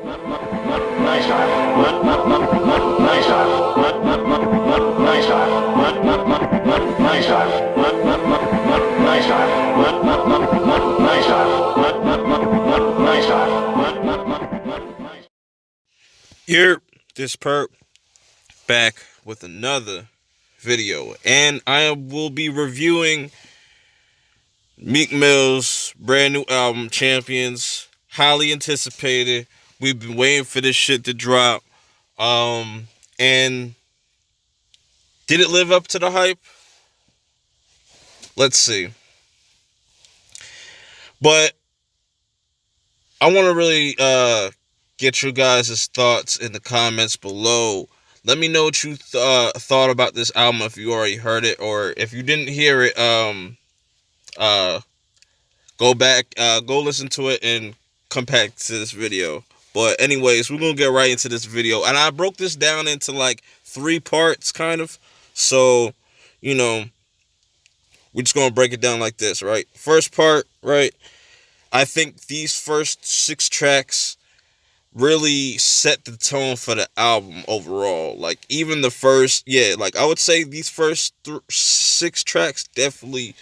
My style. My style. My style. My style. My style. My style. My style. Here, this perp back with another video, and I will be reviewing Meek Mill's brand new album, Champions. Highly anticipated. We've been waiting for this shit to drop. And did it live up to the hype? Let's see. But I want to really get you guys' thoughts in the comments below. Let me know what you thought about this album, if you already heard it, or if you didn't hear it, go back, go listen to it and come back to this video. But anyways, we're gonna get right into this video, and I broke this down into like 3 parts, kind of. So, you know, we're just gonna break it down like this, right? First part, right? I think these first 6 tracks really set the tone for the album overall. Like, even the first, like, I would say these first 6 tracks definitely,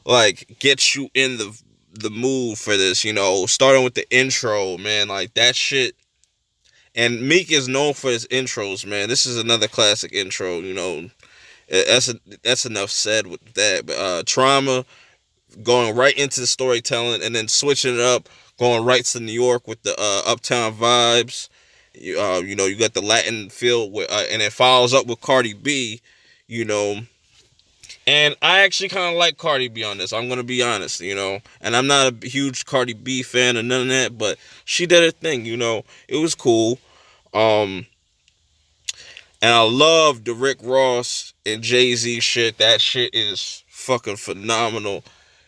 like, get you in the mood for this, you know, starting with the intro, man, like, that shit. And Meek is known for his intros, man. This is another classic intro, you know. That's enough said with that. But Trauma, going right into the storytelling, and then switching it up, going right to New York with the uptown vibes. You know, you got the Latin feel with, and it follows up with Cardi B, you know. And I actually kind of like Cardi B on this. I'm going to be honest, you know. And I'm not a huge Cardi B fan or none of that, but she did her thing, you know. It was cool. And I love the Rick Ross and Jay-Z shit. That shit is fucking phenomenal.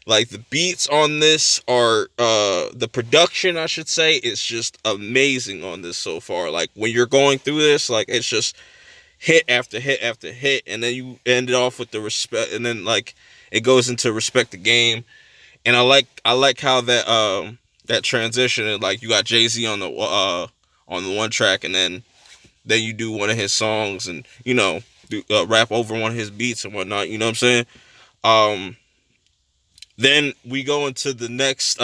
Like, the beats on this are, the production, I should say, is just amazing on this so far. Like, when you're going through this, like, it's just hit after hit after hit, and then you end it off with the respect, and then, like, it goes into Respect the Game. And I like how that that transition, and, like, you got Jay-Z on the one track, and then you do one of his songs, and, you know, do, rap over one of his beats and whatnot, you know what I'm saying? Then we go into the next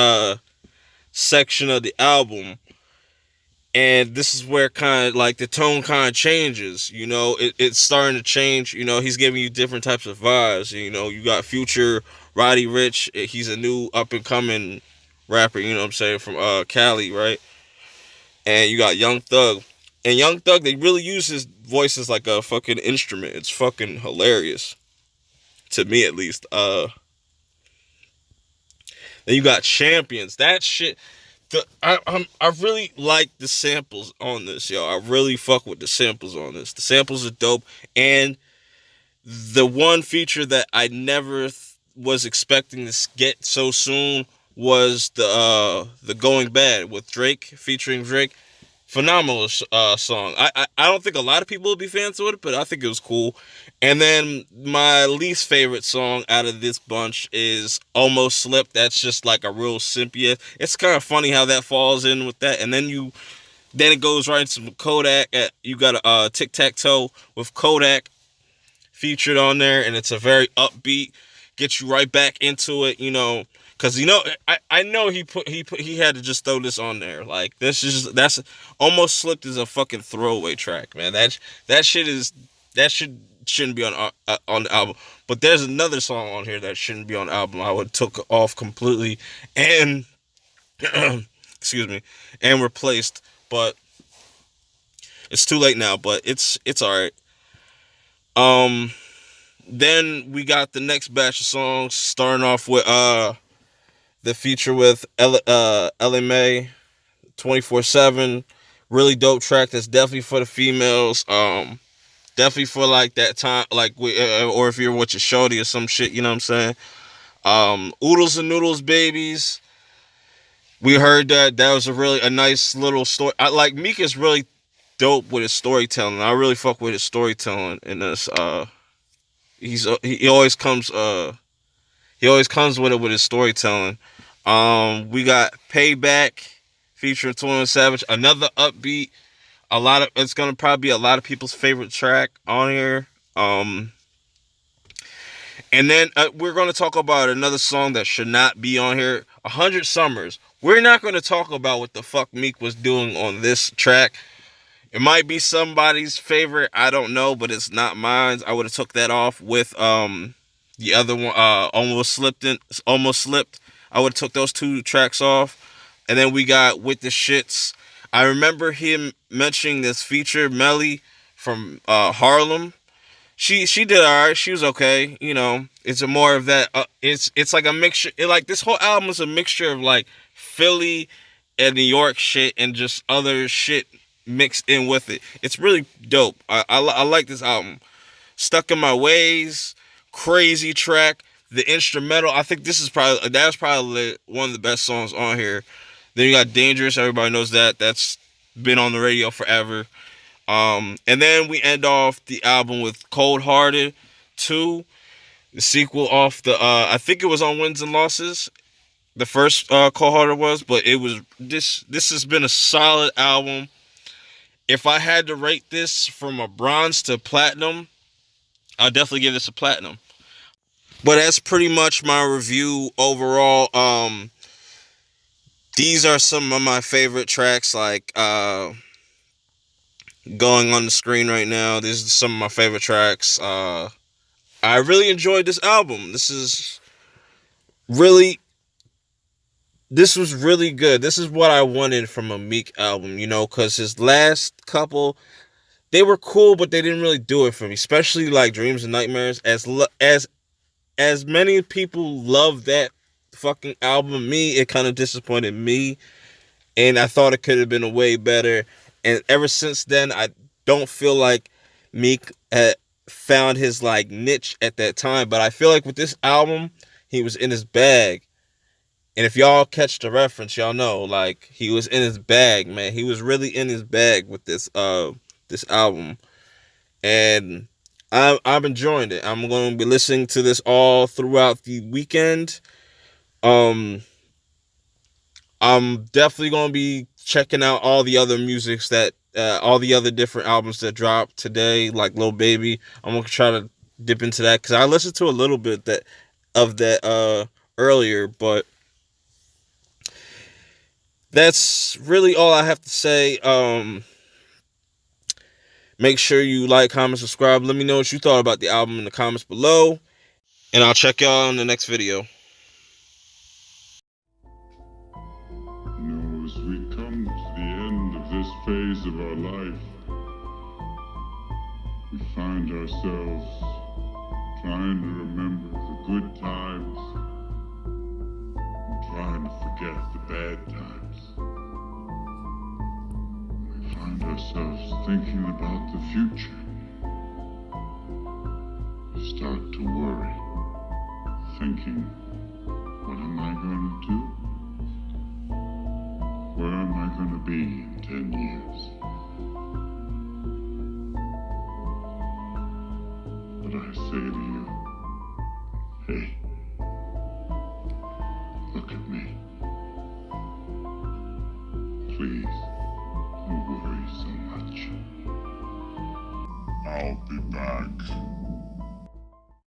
section of the album, and this is where kind of like the tone kind of changes, you know. It's starting to change, you know. He's giving you different types of vibes, you know. You got Future, Roddy Ricch. He's a new up-and-coming rapper, you know what I'm saying, from Cali, right? And you got Young Thug. And Young Thug, they really use his voice as like a fucking instrument. It's fucking hilarious, to me at least. Then you got Champions. That shit, I really like the samples on this, yo. I really fuck with the samples on this. The samples are dope. And the one feature that I never was expecting to get so soon was the Going Bad with Drake, featuring Drake. Phenomenal song. I don't think a lot of people will be fans of it, but I think it was cool. And then my least favorite song out of this bunch is Almost Slipped. That's just like a real simpia. It's kind of funny how that falls in with that. And then it goes right into Kodak. You got a Tic-Tac-Toe with Kodak featured on there, and it's a very upbeat, gets you right back into it, you know. Cause, you know, I know he had to just throw this on there. Like, that's Almost Slipped is a fucking throwaway track, man. That shouldn't be on the album. But there's another song on here that shouldn't be on the album. I would took off completely and excuse me, and replaced. But it's too late now. But it's all right. Then we got the next batch of songs, starting off with the feature with LMA 24/7. Really dope track. That's definitely for the females. Definitely for like that time, like or if you're with your shorty or some shit, you know what I'm saying? Oodles and Noodles Babies. We heard that was a nice little story. Like, Meek is really dope with his storytelling. I really fuck with his storytelling in this. He always comes with it with his storytelling. We got Payback featuring 21 Savage. Another upbeat. It's gonna probably be a lot of people's favorite track on here. And then we're gonna talk about another song that should not be on here. 100 Summers. We're not gonna talk about what the fuck Meek was doing on this track. It might be somebody's favorite, I don't know, but it's not mine. I would have took that off with the other one, Almost Slipped. I would have took those two tracks off. And then we got With the Shits. I remember him mentioning this feature, Melly from Harlem. She did alright. She was okay. You know, it's a more of that. It's like a mixture. This whole album is a mixture of like Philly and New York shit and just other shit mixed in with it. It's really dope. I like this album. Stuck in My Ways, crazy track. The instrumental, I think that's probably one of the best songs on here. Then you got Dangerous. Everybody knows that. That's been on the radio forever. And then we end off the album with Cold Hearted 2, the sequel off the I think it was on Wins and Losses. The first Cold Hearted was, but it was this has been a solid album. If I had to rate this from a bronze to platinum, I'll definitely give this a platinum. But that's pretty much my review overall. These are some of my favorite tracks, like going on the screen right now. These are some of my favorite tracks. I really enjoyed this album. This was really good. This is what I wanted from a Meek album, you know, because his last couple, they were cool, but they didn't really do it for me. Especially like Dreams and Nightmares. As many people love that fucking album, it kind of disappointed me, and I thought it could have been a way better. And ever since then, I don't feel like Meek had found his like niche at that time. But I feel like with this album, he was in his bag. And if y'all catch the reference, y'all know, like, he was in his bag, man. He was really in his bag with this album. And I'm enjoying it. I'm going to be listening to this all throughout the weekend. I'm definitely going to be checking out all the other all the other different albums that dropped today, like Lil Baby. I'm going to try to dip into that, because I listened to a little bit of that earlier, but that's really all I have to say. Make sure you like, comment, subscribe. Let me know what you thought about the album in the comments below. And I'll check y'all in the next video. You know, as we come to the end of this phase of our life, we find ourselves trying to remember the good times and trying to forget the bad times. We find ourselves thinking about the future. We start to worry, thinking